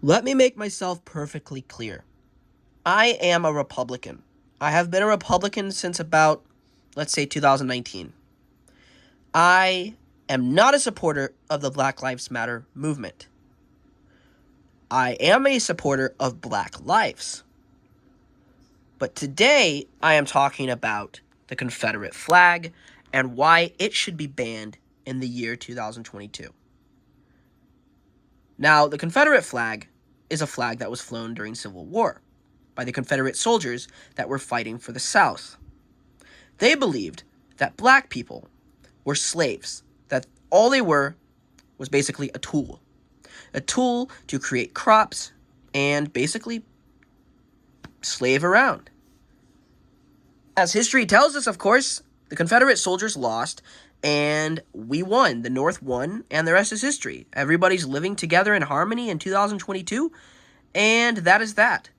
Let me make myself perfectly clear. I am a Republican. I have been a Republican since about, let's say, 2019. I am not a supporter of the Black Lives Matter movement. I am a supporter of Black lives. But today, I am talking about the Confederate flag and why it should be banned in the year 2022. Now, the Confederate flag is a flag that was flown during Civil War by the Confederate soldiers that were fighting for the South. They believed that black people were slaves, that all they were was basically a tool to create crops and basically slave around. As history tells us, of course, the Confederate soldiers lost and we won. The North won, and the rest is history. Everybody's living together in harmony in 2022, and that is that.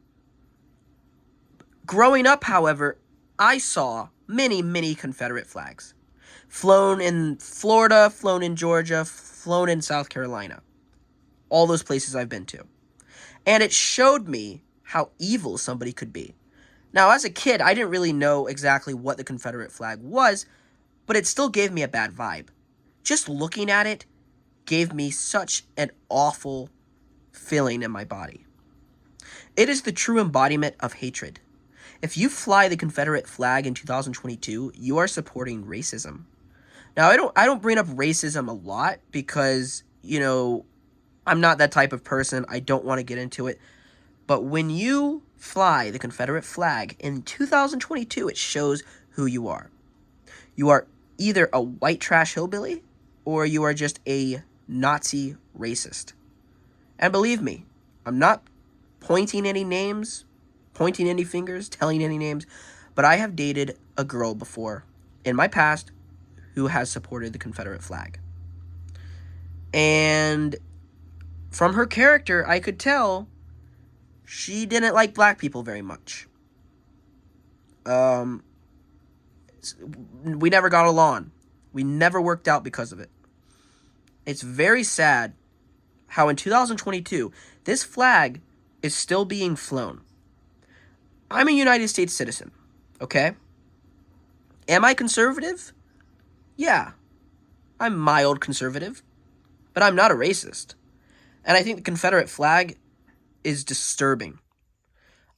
Growing up, however, I saw many Confederate flags. Flown in Florida, flown in Georgia, flown in South Carolina. All those places I've been to. And it showed me how evil somebody could be. Now, as a kid, I didn't really know exactly what the Confederate flag was, but it still gave me a bad vibe. Just looking at it gave me such an awful feeling in my body. It is the true embodiment of hatred. If you fly the Confederate flag in 2022, you are supporting racism. Now, I don't bring up racism a lot because, I'm not that type of person. I don't want to get into it. But when you fly the Confederate flag in 2022, it shows who you are. You are either a white trash hillbilly or you are just a Nazi racist. And believe me, I'm not pointing any names, pointing any fingers, telling any names, but I have dated a girl before in my past who has supported the Confederate flag. And from her character, I could tell she didn't like black people very much. We never got along. We never worked out because of it. It's very sad how in 2022, this flag is still being flown. I'm a United States citizen, okay? Am I conservative? Yeah, I'm mild conservative, but I'm not a racist. And I think the Confederate flag is disturbing.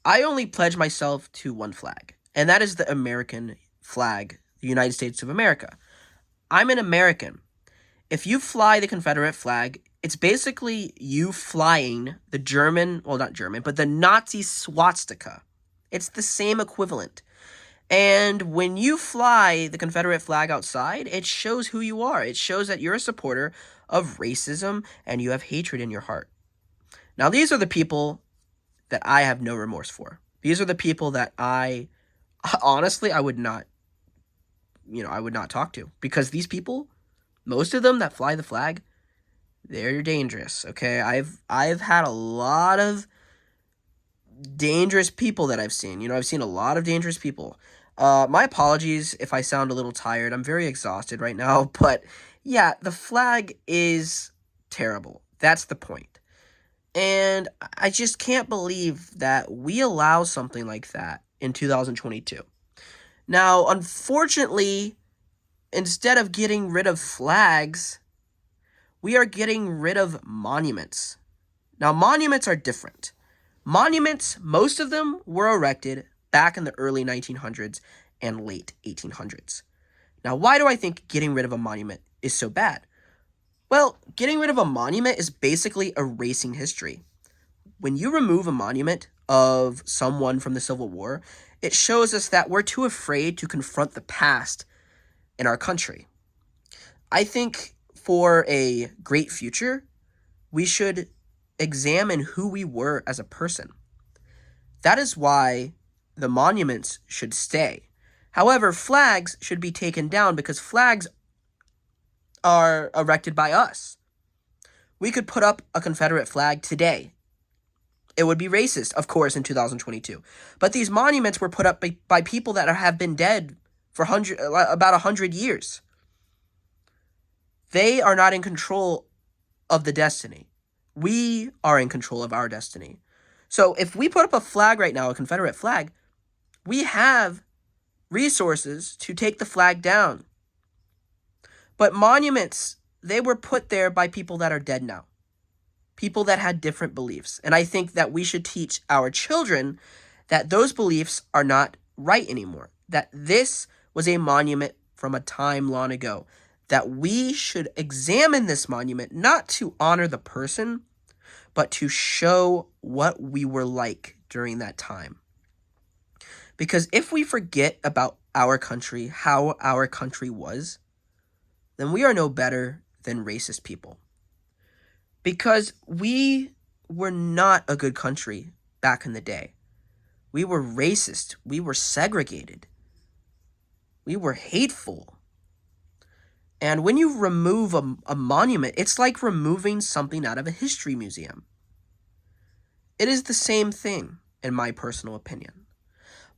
I only pledge myself to one flag, and that is the American flag, the United States of America. I'm an American. If you fly the Confederate flag, it's basically you flying the the Nazi swastika. It's the same equivalent. And when you fly the Confederate flag outside, it shows who you are. It shows that you're a supporter of racism and you have hatred in your heart. Now, these are the people that I have no remorse for. These are the people that honestly, I would not talk to. Because these people, most of them that fly the flag, they're dangerous, okay? I've had a lot of dangerous people that I've seen. I've seen a lot of dangerous people. My apologies if I sound a little tired. I'm very exhausted right now, but yeah, the flag is terrible. That's the point. And I just can't believe that we allow something like that in 2022. Now, unfortunately, instead of getting rid of flags, we are getting rid of monuments. Now, monuments are different. Monuments, most of them were erected back in the early 1900s and late 1800s. Now, why do I think getting rid of a monument is so bad? Well, getting rid of a monument is basically erasing history. When you remove a monument of someone from the Civil War, it shows us that we're too afraid to confront the past in our country. I think for a great future, we should examine who we were as a person. That is why the monuments should stay. However, flags should be taken down because flags are erected by us. We could put up a Confederate flag today. It would be racist, of course, in 2022. But these monuments were put up by people that have been dead for about 100 years. They are not in control of the destiny. We are in control of our destiny. So if we put up a flag right now, a Confederate flag, we have resources to take the flag down. But monuments, they were put there by people that are dead now, people that had different beliefs. And I think that we should teach our children that those beliefs are not right anymore, that this was a monument from a time long ago, that we should examine this monument not to honor the person, but to show what we were like during that time. Because if we forget about our country, how our country was, then we are no better than racist people. Because we were not a good country back in the day. We were racist. We were segregated. We were hateful. And when you remove a monument, it's like removing something out of a history museum. It is the same thing, in my personal opinion.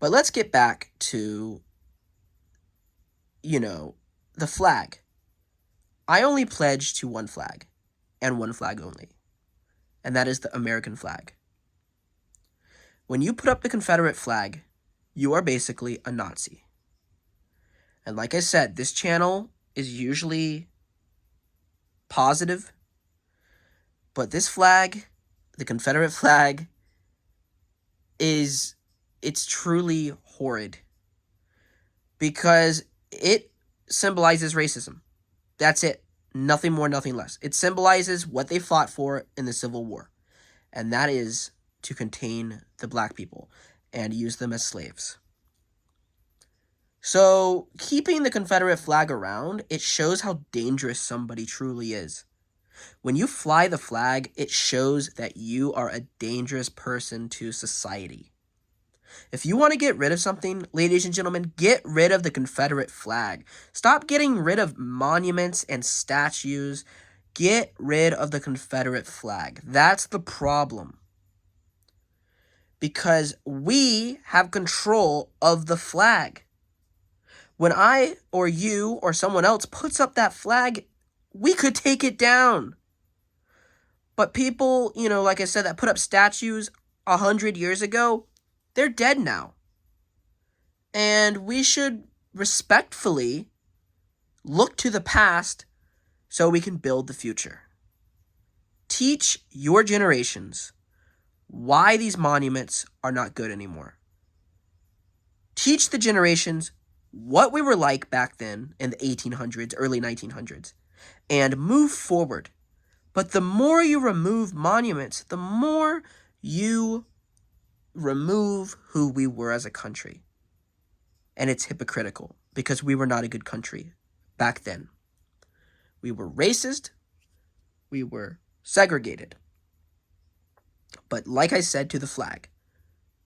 But let's get back to, the flag. I only pledge to one flag, and one flag only, and that is the American flag. When you put up the Confederate flag, you are basically a Nazi. And like I said, this channel is usually positive, but this flag, the Confederate flag, it's truly horrid because it symbolizes racism. That's it. Nothing more, nothing less. It symbolizes what they fought for in the Civil War, and that is to contain the black people and use them as slaves. So, keeping the Confederate flag around, it shows how dangerous somebody truly is. When you fly the flag, it shows that you are a dangerous person to society. If you want to get rid of something, ladies and gentlemen, get rid of the Confederate flag. Stop getting rid of monuments and statues. Get rid of the Confederate flag. That's the problem. Because we have control of the flag. When I or you or someone else puts up that flag, we could take it down. But people, like I said, that put up statues 100 years ago, they're dead now. And we should respectfully look to the past so we can build the future. Teach your generations why these monuments are not good anymore. Teach the generations what we were like back then in the 1800s, early 1900s, and move forward. But the more you remove monuments, the more you remove who we were as a country. And it's hypocritical because we were not a good country back then. We were racist. We were segregated. But like I said to the flag,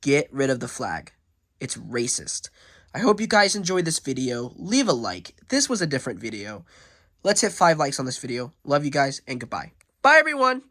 get rid of the flag. It's racist. I hope you guys enjoyed this video. Leave a like. This was a different video. Let's hit 5 likes on this video. Love you guys and goodbye. Bye everyone.